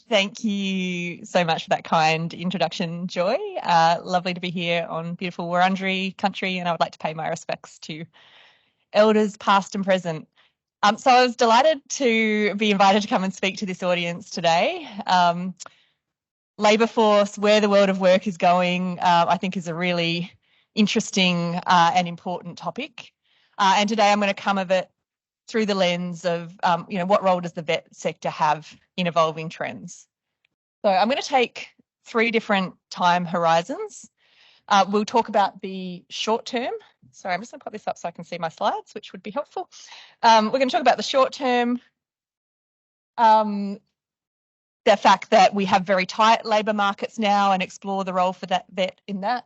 Thank you so much for that kind introduction, Joy. Lovely to be here on beautiful Wurundjeri country, and I would like to pay my respects to elders past and present. So I was delighted to be invited to come and speak to this audience today. Labour force, where the world of work is going, I think is a really interesting and important topic. And today I'm going to come of it through the lens of, what role does the vet sector have in evolving trends? So I'm going to take 3 different time horizons. We'll talk about the short term. Sorry, I'm just going to put this up so I can see my slides, which would be helpful. We're going to talk about the short term, the fact that we have very tight labour markets now and explore the role for that vet in that.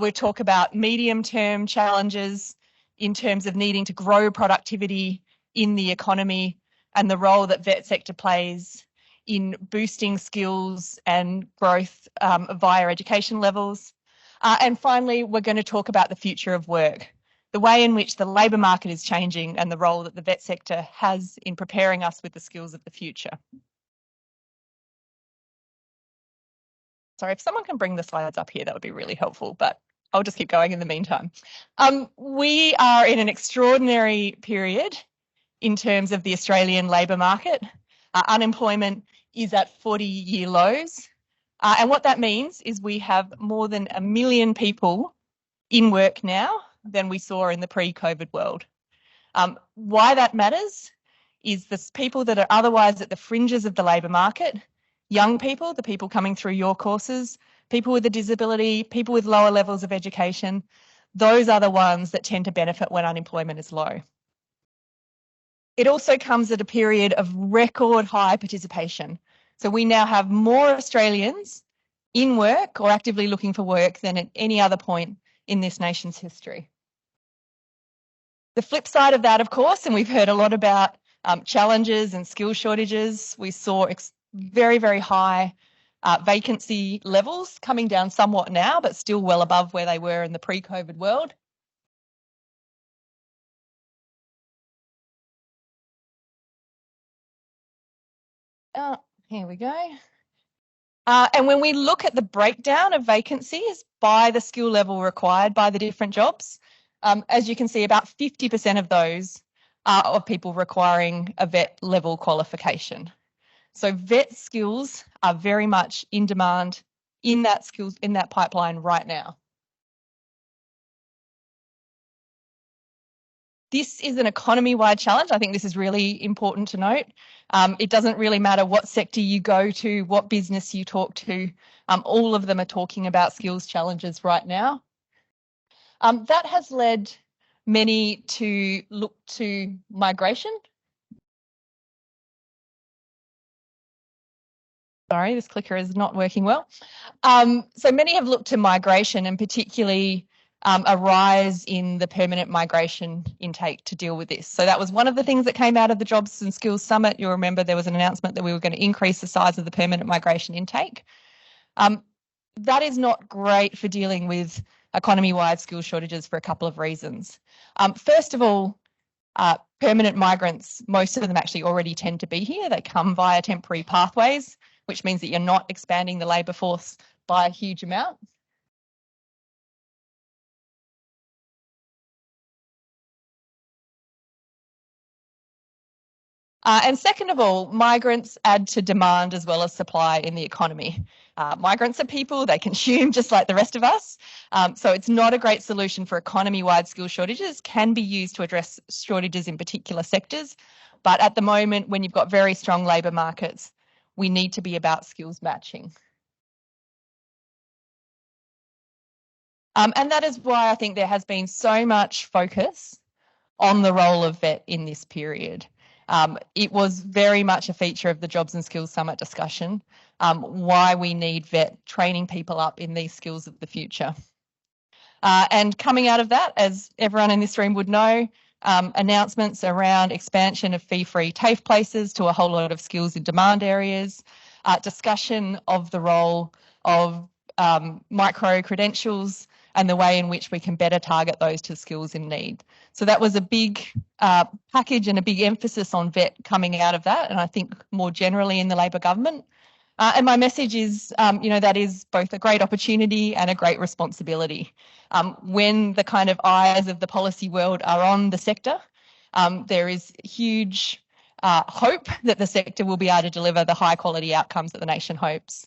We'll talk about medium term challenges in terms of needing to grow productivity in the economy and the role that vet sector plays in boosting skills and growth via education levels. And finally, we're going to talk about the future of work, the way in which the labour market is changing and the role that the vet sector has in preparing us with the skills of the future. Sorry, if someone can bring the slides up here, that would be really helpful, but I'll just keep going in the meantime. We are in an extraordinary period in terms of the Australian labour market. Unemployment is at 40-year lows. And what that means is we have more than 1 million people in work now than we saw in the pre-COVID world. Why that matters is the people that are otherwise at the fringes of the labour market, young people, the people coming through your courses, people with a disability, people with lower levels of education, those are the ones that tend to benefit when unemployment is low. It also comes at a period of record high participation. So we now have more Australians in work or actively looking for work than at any other point in this nation's history. The flip side of that, of course, and we've heard a lot about challenges and skill shortages, we saw very, very high vacancy levels coming down somewhat now, but still well above where they were in the pre-COVID world. Here we go. And when we look at the breakdown of vacancies by the skill level required by the different jobs, as you can see, about 50% of those are of people requiring a vet level qualification. So vet skills are very much in demand in that pipeline right now. This is an economy-wide challenge. I think this is really important to note. It doesn't really matter what sector you go to, what business you talk to. All of them are talking about skills challenges right now. That has led many to look to migration. Sorry, this clicker is not working well. So many have looked to migration and particularly a rise in the permanent migration intake to deal with this. So that was one of the things that came out of the Jobs and Skills Summit. You'll remember there was an announcement that we were going to increase the size of the permanent migration intake. That is not great for dealing with economy-wide skill shortages for a couple of reasons. First of all, permanent migrants, most of them actually already tend to be here. They come via temporary pathways, which means that you're not expanding the labour force by a huge amount. And second of all, migrants add to demand as well as supply in the economy. Migrants are people, they consume just like the rest of us. So it's not a great solution for economy-wide skill shortages, can be used to address shortages in particular sectors. But at the moment, when you've got very strong labour markets, we need to be about skills matching. And that is why I think there has been so much focus on the role of vet in this period. It was very much a feature of the Jobs and Skills Summit discussion, why we need vet training people up in these skills of the future. And coming out of that, as everyone in this room would know, announcements around expansion of fee-free TAFE places to a whole lot of skills in demand areas, discussion of the role of micro-credentials and the way in which we can better target those to skills in need. So that was a big package and a big emphasis on VET coming out of that, and I think more generally in the Labor government. And my message is, that is both a great opportunity and a great responsibility. When the kind of eyes of the policy world are on the sector, there is huge hope that the sector will be able to deliver the high quality outcomes that the nation hopes.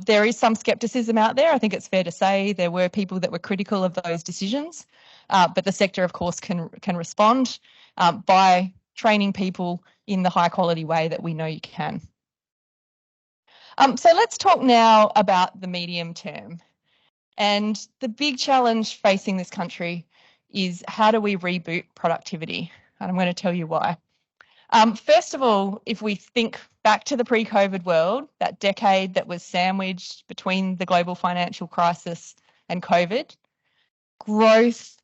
There is some scepticism out there. I think it's fair to say there were people that were critical of those decisions, but the sector, of course, can respond by training people in the high quality way that we know you can. So let's talk now about the medium term. And the big challenge facing this country is how do we reboot productivity? And I'm going to tell you why. First of all, if we think back to the pre-COVID world, that decade that was sandwiched between the global financial crisis and COVID, growth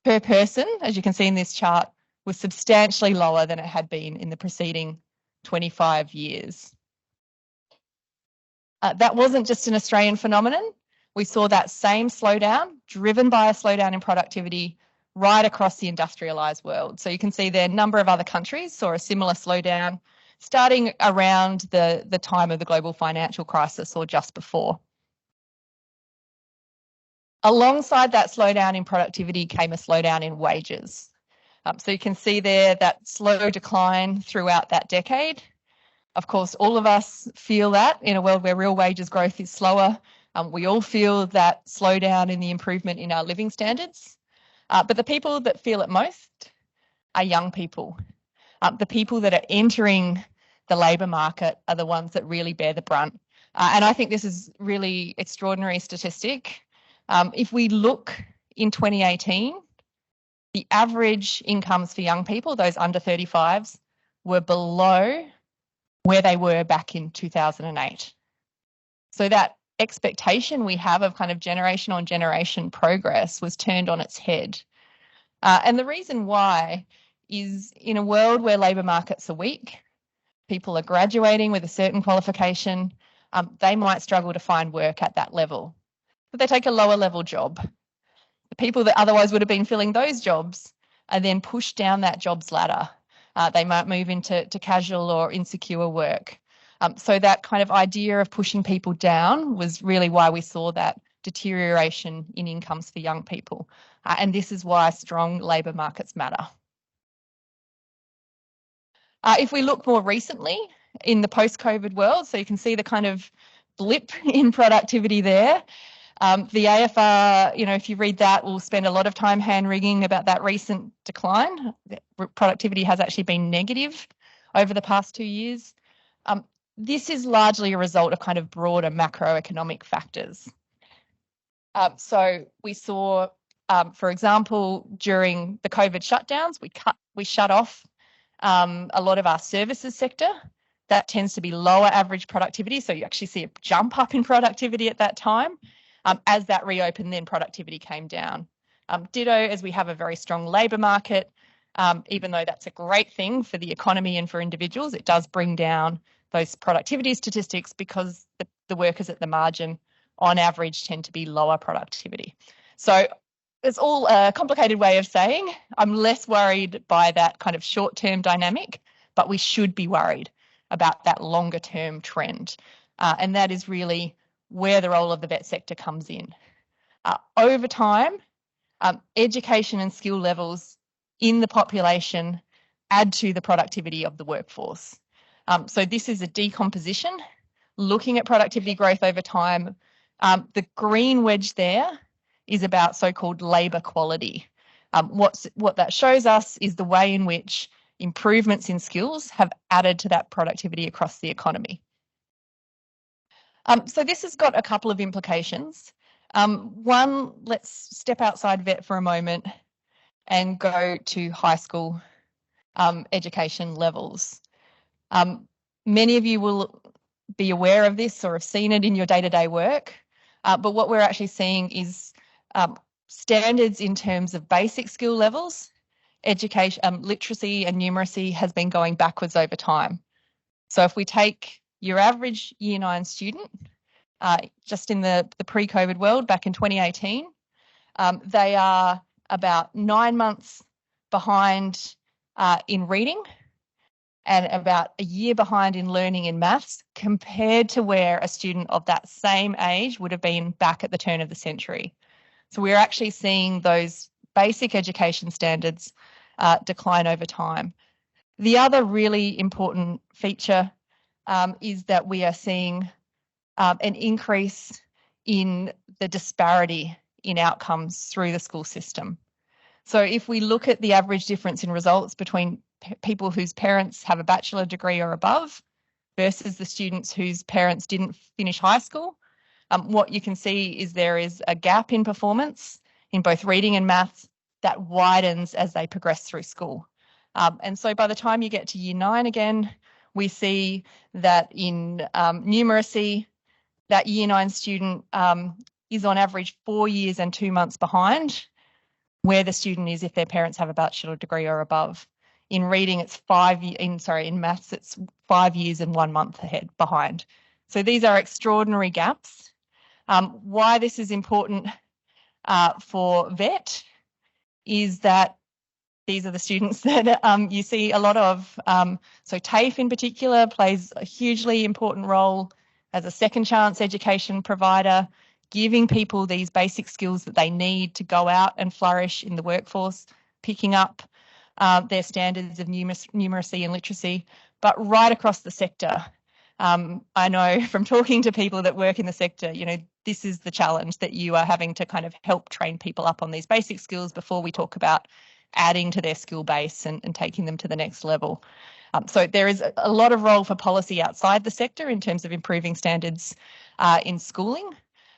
per person, as you can see in this chart, was substantially lower than it had been in the preceding 25 years. That wasn't just an Australian phenomenon. We saw that same slowdown driven by a slowdown in productivity right across the industrialised world. So you can see there a number of other countries saw a similar slowdown starting around the time of the global financial crisis or just before. Alongside that slowdown in productivity came a slowdown in wages. So you can see there that slow decline throughout that decade. Of course, all of us feel that in a world where real wages growth is slower. We all feel that slowdown in the improvement in our living standards. But the people that feel it most are young people. The people that are entering the labour market are the ones that really bear the brunt. And I think this is really extraordinary statistic. If we look in 2018, the average incomes for young people, those under 35s, were below where they were back in 2008. So that expectation we have of kind of generation on generation progress was turned on its head. And the reason why is in a world where labour markets are weak, people are graduating with a certain qualification, they might struggle to find work at that level. But they take a lower level job. The people that otherwise would have been filling those jobs are then pushed down that jobs ladder. They might move into casual or insecure work. So that kind of idea of pushing people down was really why we saw that deterioration in incomes for young people. And this is why strong labour markets matter. If we look more recently in the post-COVID world, so you can see the kind of blip in productivity there. The AFR, if you read that, will spend a lot of time hand-wringing about that recent decline. Productivity has actually been negative over the past 2 years. This is largely a result of kind of broader macroeconomic factors. So we saw, for example, during the COVID shutdowns, we shut off a lot of our services sector. That tends to be lower average productivity, so you actually see a jump up in productivity at that time. As that reopened, then productivity came down. Ditto, as we have a very strong labour market, even though that's a great thing for the economy and for individuals, it does bring down those productivity statistics because the workers at the margin, on average, tend to be lower productivity. So it's all a complicated way of saying I'm less worried by that kind of short-term dynamic, but we should be worried about that longer-term trend. And that is really where the role of the vet sector comes in. Over time, education and skill levels in the population add to the productivity of the workforce. So this is a decomposition, looking at productivity growth over time. The green wedge there is about so-called labour quality. What that shows us is the way in which improvements in skills have added to that productivity across the economy. So this has got a couple of implications. One, let's step outside vet for a moment and go to high school education levels. Many of you will be aware of this or have seen it in your day-to-day work, but what we're actually seeing is standards in terms of basic skill levels. Education, literacy and numeracy has been going backwards over time. So if we take your average Year 9 student, just in the pre-COVID world back in 2018, They are about 9 months behind in reading and about a year behind in learning in maths compared to where a student of that same age would have been back at the turn of the century. So we're actually seeing those basic education standards decline over time. The other really important feature is that we are seeing an increase in the disparity in outcomes through the school system. So if we look at the average difference in results between people whose parents have a bachelor degree or above versus the students whose parents didn't finish high school, what you can see is there is a gap in performance in both reading and maths that widens as they progress through school. And so by the time you get to year 9 again, we see that in numeracy, that year 9 student is on average 4 years and 2 months behind where the student is if their parents have a bachelor degree or above. In reading, it's in maths, it's 5 years and 1 month behind. So these are extraordinary gaps. Why this is important for VET is that these are the students that you see a lot of. So TAFE in particular plays a hugely important role as a second chance education provider, giving people these basic skills that they need to go out and flourish in the workforce, picking up their standards of numeracy and literacy, but right across the sector. I know from talking to people that work in the sector, you know, this is the challenge that you are having to kind of help train people up on these basic skills before we talk about adding to their skill base and taking them to the next level. So there is a lot of role for policy outside the sector in terms of improving standards in schooling,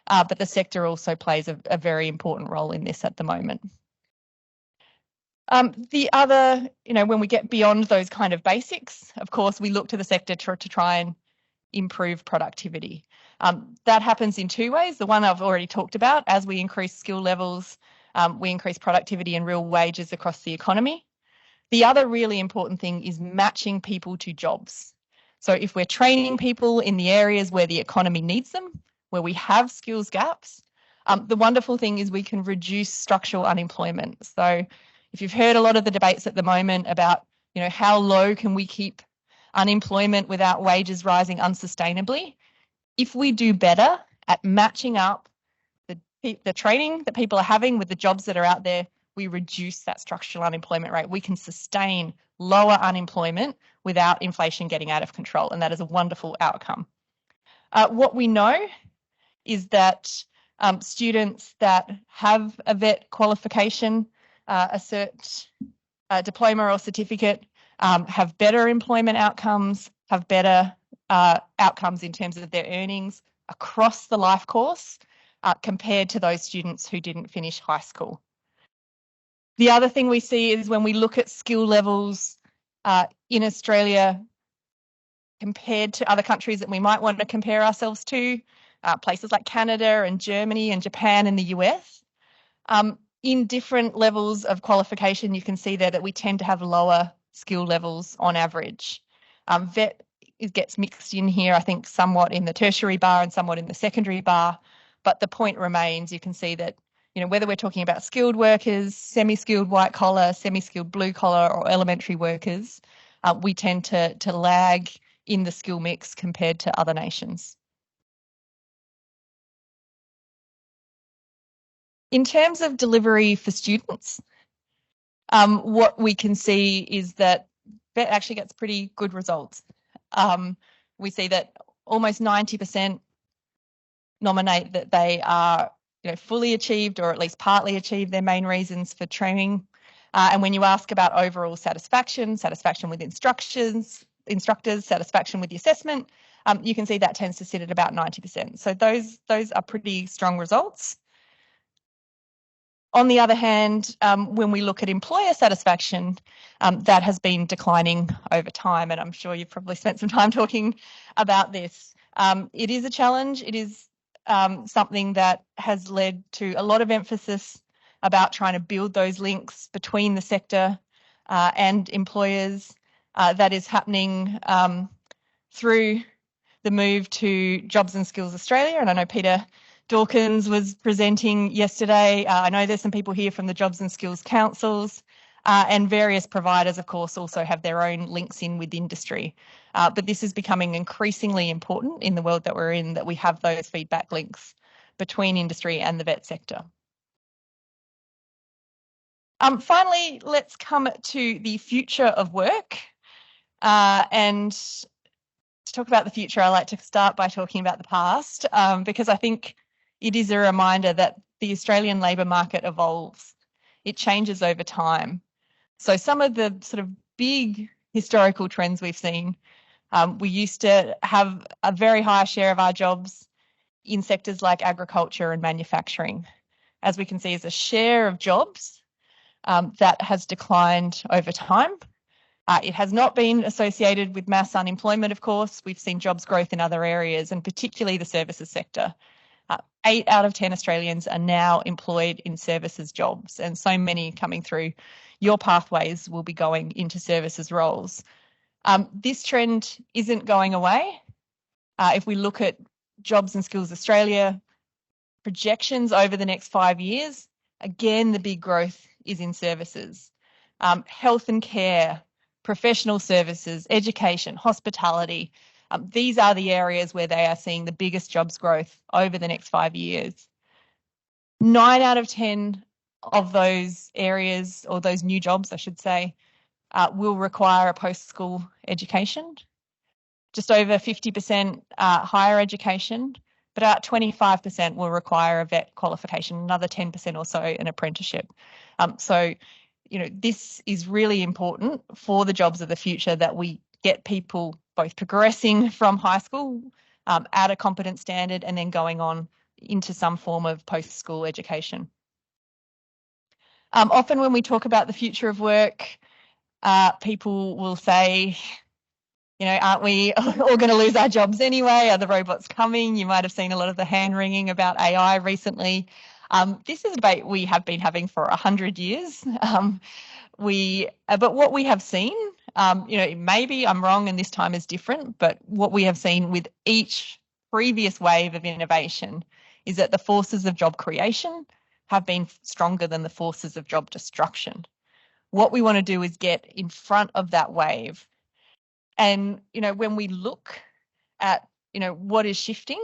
but the sector also plays a very important role in this at the moment. The other, you know, when we get beyond those kind of basics, of course, we look to the sector to try and improve productivity. That happens in 2 ways. The one I've already talked about, as we increase skill levels, we increase productivity and real wages across the economy. The other really important thing is matching people to jobs. So if we're training people in the areas where the economy needs them, where we have skills gaps, the wonderful thing is we can reduce structural unemployment. So if you've heard a lot of the debates at the moment about, you know, how low can we keep unemployment without wages rising unsustainably, if we do better at matching up the training that people are having with the jobs that are out there, we reduce that structural unemployment rate. We can sustain lower unemployment without inflation getting out of control, and that is a wonderful outcome. What we know is that students that have a VET qualification, a cert, diploma or certificate, have better employment outcomes, have better outcomes in terms of their earnings across the life course compared to those students who didn't finish high school. The other thing we see is when we look at skill levels in Australia compared to other countries that we might want to compare ourselves to, places like Canada and Germany and Japan and the US, in different levels of qualification, you can see there that we tend to have lower skill levels on average. VET gets mixed in here, I think, somewhat in the tertiary bar and somewhat in the secondary bar, but the point remains, you can see that, you know, whether we're talking about skilled workers, semi-skilled white collar, semi-skilled blue collar or elementary workers, we tend to lag in the skill mix compared to other nations. In terms of delivery for students, what we can see is that VET actually gets pretty good results. We see that almost 90% nominate that they are, you know, fully achieved or at least partly achieved their main reasons for training. And when you ask about overall satisfaction, satisfaction with instructors, satisfaction with the assessment, you can see that tends to sit at about 90%. So those are pretty strong results. On the other hand, when we look at employer satisfaction, that has been declining over time, and I'm sure you've probably spent some time talking about this. It is a challenge. It is something that has led to a lot of emphasis about trying to build those links between the sector and employers. That is happening through the move to Jobs and Skills Australia, and I know Peter Dawkins was presenting yesterday. I know there's some people here from the Jobs and Skills Councils, and various providers, of course, also have their own links in with industry. But this is becoming increasingly important in the world that we're in, that we have those feedback links between industry and the vet sector. Finally, let's come to the future of work. And to talk about the future, I like to start by talking about the past, because I think it is a reminder that the Australian labour market evolves. It changes over time. So some of the sort of big historical trends we've seen, we used to have a very high share of our jobs in sectors like agriculture and manufacturing. As we can see, as a share of jobs, that has declined over time. It has not been associated with mass unemployment, of course. We've seen jobs growth in other areas, and particularly the services sector. 8 out of 10 Australians are now employed in services jobs, and so many coming through your pathways will be going into services roles. This trend isn't going away. If we look at Jobs and Skills Australia projections over the next 5 years, again, the big growth is in services. Health and care, professional services, education, hospitality. These are the areas where they are seeing the biggest jobs growth over the next 5 years. 9 out of 10 of those areas, or those new jobs, I should say, will require a post-school education. Just over 50% higher education, but about 25% will require a vet qualification, another 10% or so an apprenticeship. So, you know, this is really important for the jobs of the future, that we get people both progressing from high school at a competent standard and then going on into some form of post-school education. Often when we talk about the future of work, people will say, you know, aren't we all going to lose our jobs anyway? Are the robots coming? You might have seen a lot of the hand wringing about AI recently. This is a debate we have been having for 100 years. But what we have seen, you know, maybe I'm wrong and this time is different, but what we have seen with each previous wave of innovation is that the forces of job creation have been stronger than the forces of job destruction. What we want to do is get in front of that wave. And, you know, when we look at, you know, what is shifting,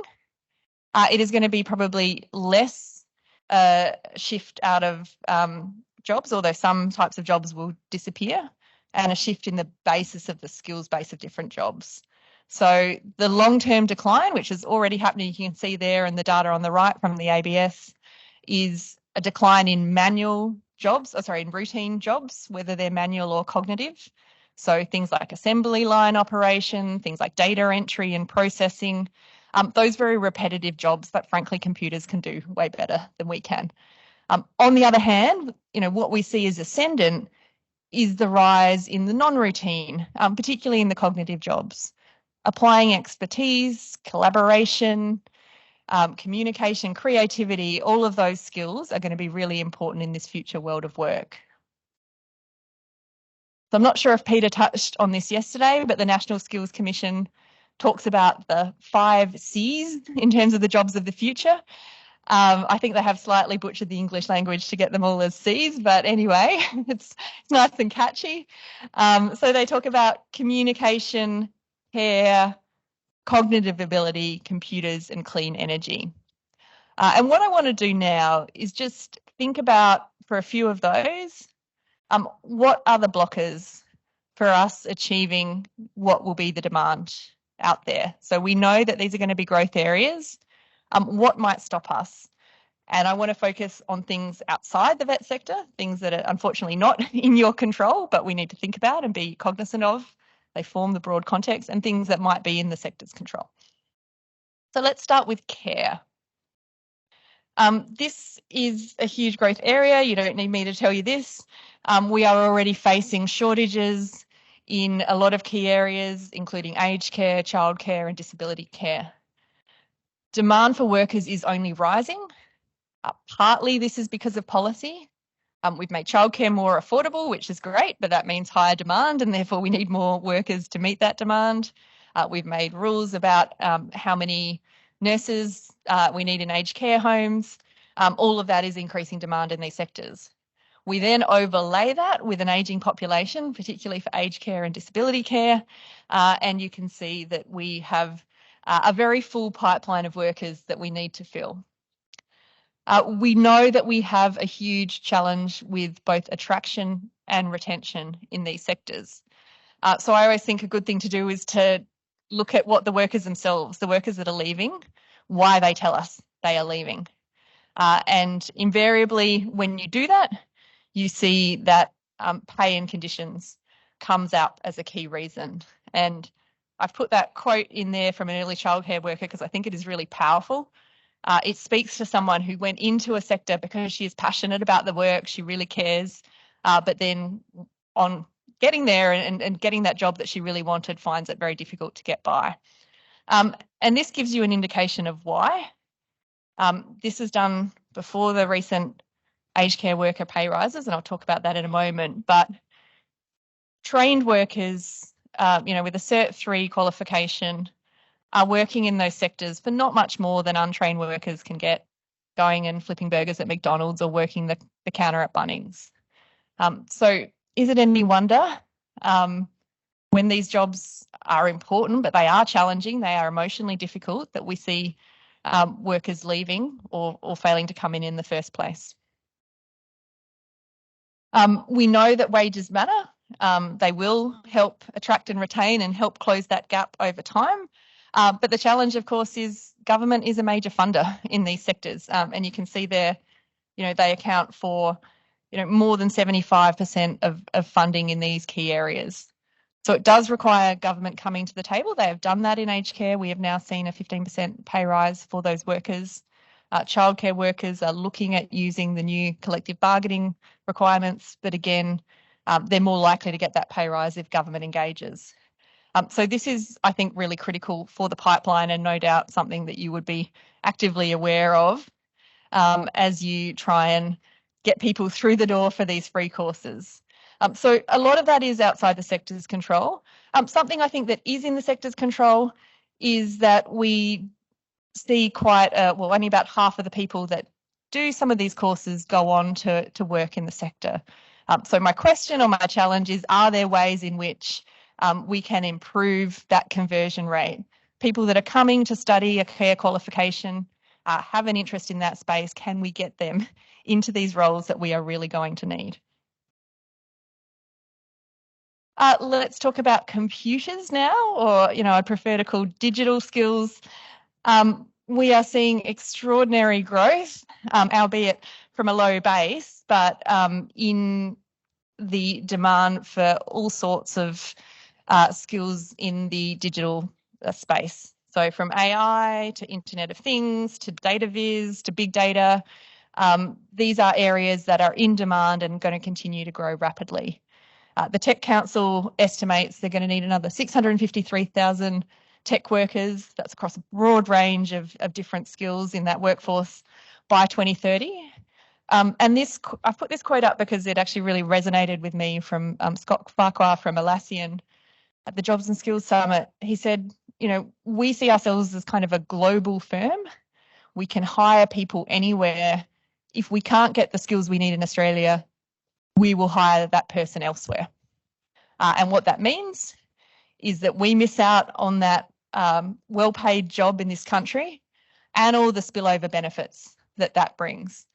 it is going to be probably less shift out of jobs, although some types of jobs will disappear, and a shift in the basis of the skills base of different jobs. So the long-term decline, which is already happening, you can see there in the data on the right from the ABS, is a decline in manual jobs, in routine jobs, whether they're manual or cognitive. So things like assembly line operation, things like data entry and processing, those very repetitive jobs that frankly computers can do way better than we can. On the other hand, you know, what we see as ascendant is the rise in the non-routine, particularly in the cognitive jobs. Applying expertise, collaboration, communication, creativity, all of those skills are going to be really important in this future world of work. So I'm not sure if Peter touched on this yesterday, but the National Skills Commission talks about the 5 Cs in terms of the jobs of the future. I think they have slightly butchered the English language to get them all as Cs, but anyway, it's nice and catchy. So they talk about communication, care, cognitive ability, computers, and clean energy. And what I want to do now is just think about, for a few of those, what are the blockers for us achieving what will be the demand out there? So we know that these are going to be growth areas. What might stop us? And I want to focus on things outside the vet sector, things that are unfortunately not in your control, but we need to think about and be cognizant of. They form the broad context, and things that might be in the sector's control. So let's start with care. This is a huge growth area. You don't need me to tell you this. We are already facing shortages in a lot of key areas, including aged care, childcare, and disability care. Demand for workers is only rising. Partly this is because of policy. We've made childcare more affordable, which is great, but that means higher demand, and therefore we need more workers to meet that demand. We've made rules about how many Nurses, we need in aged care homes. All of that is increasing demand in these sectors. We then overlay that with an ageing population, particularly for aged care and disability care, and you can see that we have a very full pipeline of workers that we need to fill. We know that we have a huge challenge with both attraction and retention in these sectors. So I always think a good thing to do is to look at what the workers themselves, the workers that are leaving, why they tell us they are leaving. And invariably, when you do that, you see that pay and conditions comes out as a key reason. And I've put that quote in there from an early childcare worker because I think it is really powerful. It speaks to someone who went into a sector because she is passionate about the work, she really cares, but then on getting there and getting that job that she really wanted finds it very difficult to get by. And this gives you an indication of why. This was done before the recent aged care worker pay rises, and I'll talk about that in a moment, but trained workers, with a Cert 3 qualification are working in those sectors for not much more than untrained workers can get going and flipping burgers at McDonald's or working the counter at Bunnings. So is it any wonder when these jobs are important, but they are challenging, they are emotionally difficult, that we see workers leaving or failing to come in the first place? We know that wages matter. They will help attract and retain and help close that gap over time. But the challenge, of course, is government is a major funder in these sectors. And you can see there, they account for, more than 75% of funding in these key areas. So it does require government coming to the table. They have done that in aged care. We have now seen a 15% pay rise for those workers. Childcare workers are looking at using the new collective bargaining requirements, but again, they're more likely to get that pay rise if government engages. So this is, I think, really critical for the pipeline and no doubt something that you would be actively aware of as you try and get people through the door for these free courses. So a lot of that is outside the sector's control. Something I think that is in the sector's control is that we see only about half of the people that do some of these courses go on to work in the sector. So my question or my challenge is, are there ways in which we can improve that conversion rate? People that are coming to study a care qualification, have an interest in that space, can we get them into these roles that we are really going to need? Let's talk about computers now, or, I prefer to call digital skills. We are seeing extraordinary growth, albeit from a low base, but in the demand for all sorts of skills in the digital space. So from AI to Internet of Things to data viz to big data, these are areas that are in demand and going to continue to grow rapidly. The Tech Council estimates they're going to need another 653,000 tech workers. That's across a broad range of different skills in that workforce by 2030. And I've put this quote up because it actually really resonated with me from Scott Farquhar from Atlassian at the Jobs and Skills Summit. He said, we see ourselves as kind of a global firm. We can hire people anywhere. If we can't get the skills we need in Australia, we will hire that person elsewhere. And what that means is that we miss out on that well-paid job in this country and all the spillover benefits that brings.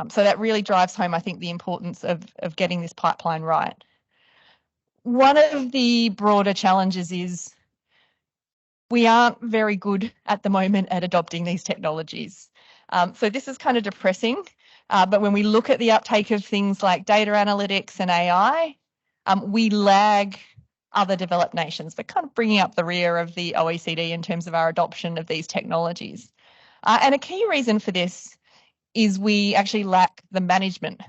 So that really drives home, I think, the importance of getting this pipeline right. One of the broader challenges is we aren't very good at the moment at adopting these technologies. So this is kind of depressing, but when we look at the uptake of things like data analytics and AI, we lag other developed nations. We're kind of bringing up the rear of the OECD in terms of our adoption of these technologies. And a key reason for this is we actually lack the management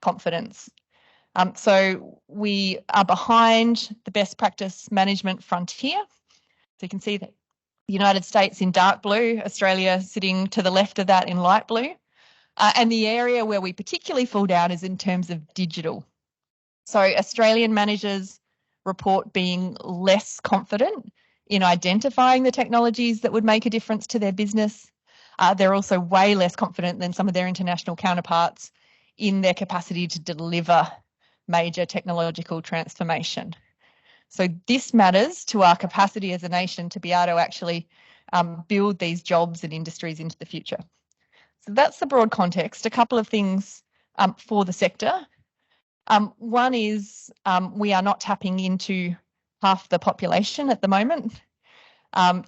confidence. So we are behind the best practice management frontier. So you can see that the United States in dark blue, Australia sitting to the left of that in light blue. And the area where we particularly fall down is in terms of digital. So Australian managers report being less confident in identifying the technologies that would make a difference to their business. They're also way less confident than some of their international counterparts in their capacity to deliver major technological transformation. So this matters to our capacity as a nation to be able to actually build these jobs and industries into the future. So that's the broad context. A couple of things for the sector. One is we are not tapping into half the population at the moment.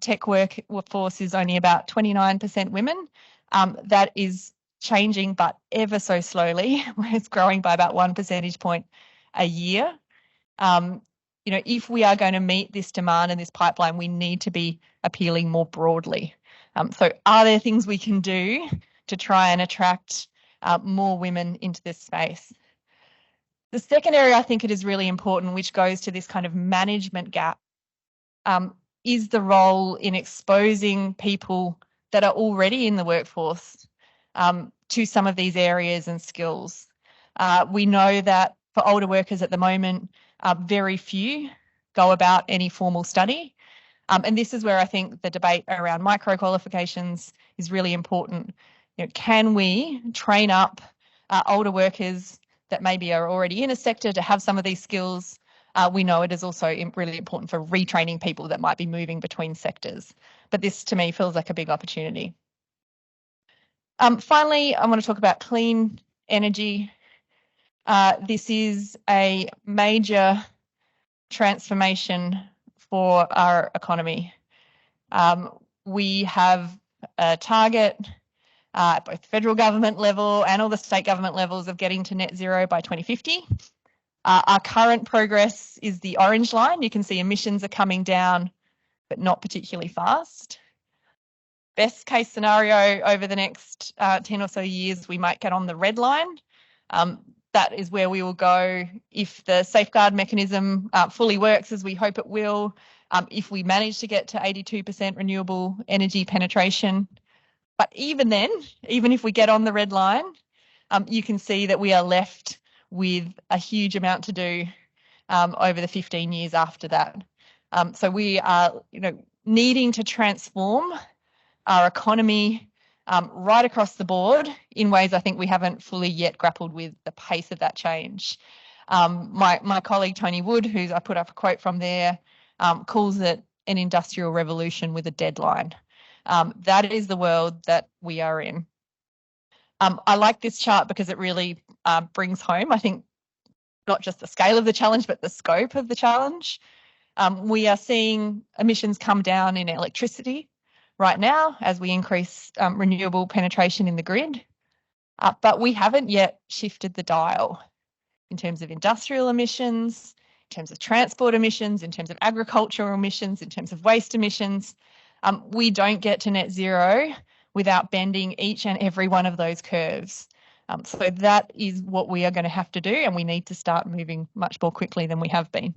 Tech workforce is only about 29% women. That is changing, but ever so slowly. It's growing by about 1 percentage point a year. You know, if we are going to meet this demand and this pipeline, we need to be appealing more broadly. So are there things we can do to try and attract more women into this space? The second area I think it is really important, which goes to this kind of management gap, is the role in exposing people that are already in the workforce to some of these areas and skills. We know that for older workers at the moment, very few go about any formal study. And this is where I think the debate around micro qualifications is really important. You know, can we train up older workers that maybe are already in a sector to have some of these skills? We know it is also really important for retraining people that might be moving between sectors. But this to me feels like a big opportunity. Finally, I want to talk about clean energy. This is a major transformation for our economy. We have a target at both federal government level and all the state government levels of getting to net zero by 2050. Our current progress is the orange line. You can see emissions are coming down, but not particularly fast. Best case scenario over the next 10 or so years, we might get on the red line. That is where we will go if the safeguard mechanism fully works as we hope it will, if we manage to get to 82% renewable energy penetration. But even then, even if we get on the red line, you can see that we are left with a huge amount to do over the 15 years after that. So we are, needing to transform our economy right across the board in ways I think we haven't fully yet grappled with the pace of that change. My colleague Tony Wood, who I put up a quote from there, calls it an industrial revolution with a deadline. That is the world that we are in. I like this chart because it really brings home, I think, not just the scale of the challenge, but the scope of the challenge. We are seeing emissions come down in electricity right now as we increase renewable penetration in the grid, but we haven't yet shifted the dial in terms of industrial emissions, in terms of transport emissions, in terms of agricultural emissions, in terms of waste emissions. We don't get to net zero without bending each and every one of those curves. So that is what we are going to have to do, and we need to start moving much more quickly than we have been.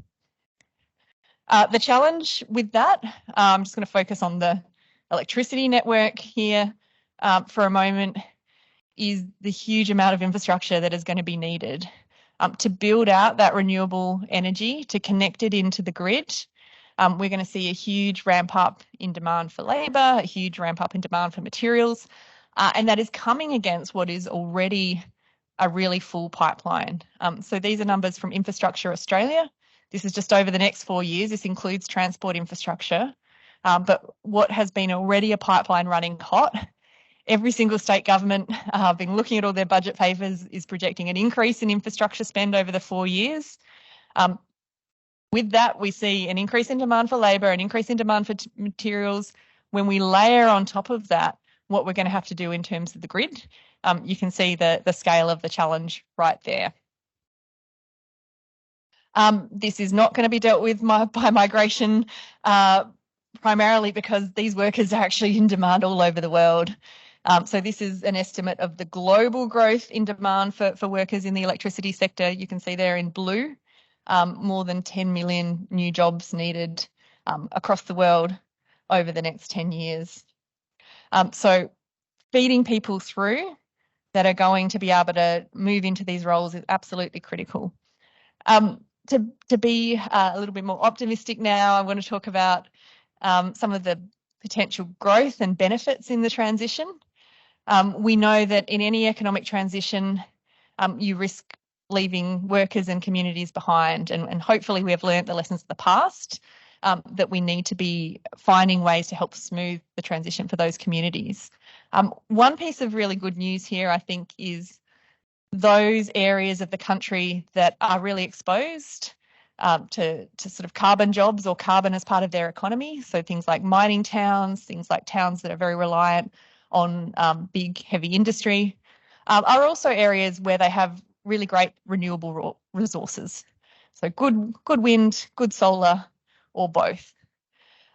The challenge with that, I'm just going to focus on the electricity network here for a moment, is the huge amount of infrastructure that is going to be needed to build out that renewable energy, to connect it into the grid. We're going to see a huge ramp up in demand for labour, a huge ramp up in demand for materials, and that is coming against what is already a really full pipeline. So these are numbers from Infrastructure Australia. This is just over the next 4 years. This includes transport infrastructure. But what has been already a pipeline running hot, every single state government, been looking at all their budget papers, is projecting an increase in infrastructure spend over the 4 years. With that, we see an increase in demand for labour, an increase in demand for materials. When we layer on top of that what we're going to have to do in terms of the grid, you can see the scale of the challenge right there. This is not going to be dealt with by migration, primarily because these workers are actually in demand all over the world. So this is an estimate of the global growth in demand for workers in the electricity sector. You can see there in blue, more than 10 million new jobs needed across the world over the next 10 years. So feeding people through that are going to be able to move into these roles is absolutely critical. To be a little bit more optimistic now, I want to talk about some of the potential growth and benefits in the transition. We know that in any economic transition, you risk leaving workers and communities behind, and hopefully we have learnt the lessons of the past, that we need to be finding ways to help smooth the transition for those communities. One piece of really good news here, I think, is those areas of the country that are really exposed to sort of carbon jobs or carbon as part of their economy. So things like mining towns, things like towns that are very reliant on big, heavy industry, are also areas where they have really great renewable resources. So good wind, good solar, or both.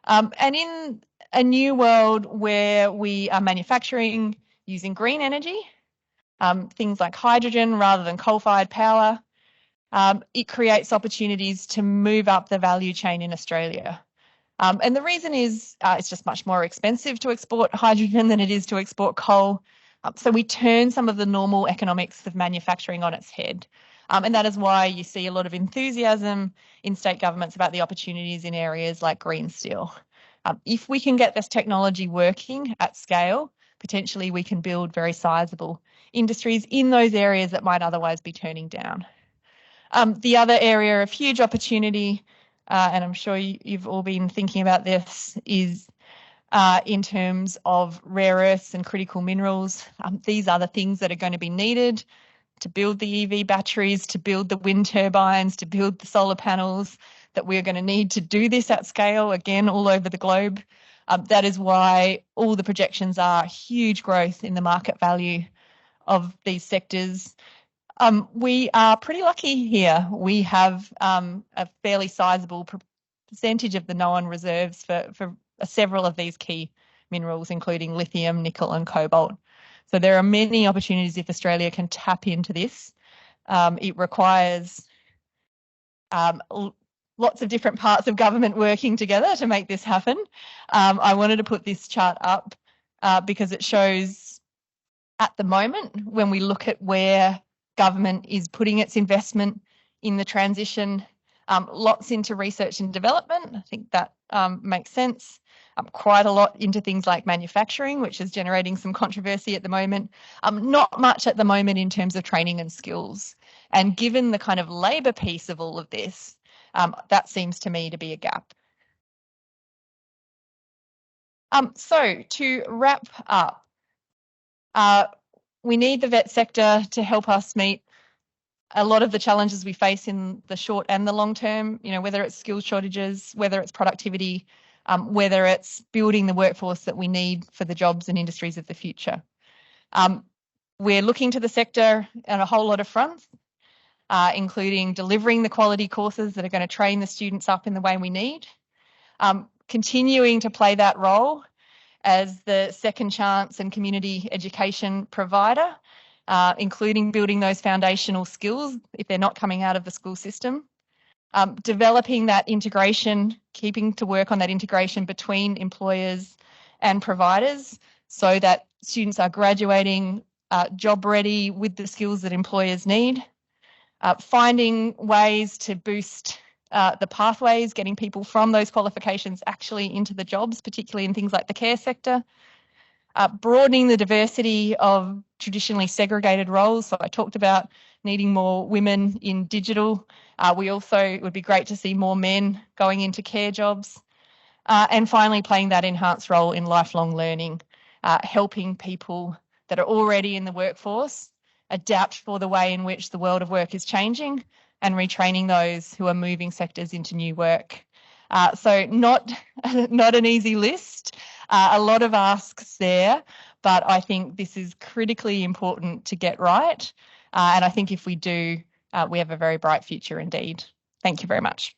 And in a new world where we are manufacturing using green energy, things like hydrogen rather than coal-fired power, it creates opportunities to move up the value chain in Australia. And the reason is it's just much more expensive to export hydrogen than it is to export coal. So we turn some of the normal economics of manufacturing on its head. And that is why you see a lot of enthusiasm in state governments about the opportunities in areas like green steel. If we can get this technology working at scale, potentially we can build very sizable industries in those areas that might otherwise be turning down. The other area of huge opportunity, and I'm sure you've all been thinking about this, is in terms of rare earths and critical minerals. These are the things that are going to be needed to build the EV batteries, to build the wind turbines, to build the solar panels, that we're going to need to do this at scale, again, all over the globe. That is why all the projections are huge growth in the market value of these sectors. We are pretty lucky here. We have a fairly sizable percentage of the known reserves for several of these key minerals, including lithium, nickel, and cobalt. So there are many opportunities if Australia can tap into this. It requires lots of different parts of government working together to make this happen. I wanted to put this chart up because it shows at the moment, when we look at where government is putting its investment in the transition, lots into research and development. I think that makes sense. Quite a lot into things like manufacturing, which is generating some controversy at the moment. Not much at the moment in terms of training and skills. And given the kind of labour piece of all of this, that seems to me to be a gap. So to wrap up, we need the vet sector to help us meet a lot of the challenges we face in the short and the long term, whether it's skills shortages, whether it's productivity, whether it's building the workforce that we need for the jobs and industries of the future. We're looking to the sector on a whole lot of fronts, including delivering the quality courses that are going to train the students up in the way we need, continuing to play that role as the second chance and community education provider, including building those foundational skills if they're not coming out of the school system, developing that integration, keeping to work on that integration between employers and providers so that students are graduating job ready with the skills that employers need, finding ways to boost the pathways, getting people from those qualifications actually into the jobs, particularly in things like the care sector, broadening the diversity of traditionally segregated roles. So I talked about needing more women in digital. It would be great to see more men going into care jobs. And finally, playing that enhanced role in lifelong learning, helping people that are already in the workforce adapt for the way in which the world of work is changing and retraining those who are moving sectors into new work. So not an easy list, a lot of asks there, but I think this is critically important to get right. And I think if we do, we have a very bright future indeed. Thank you very much.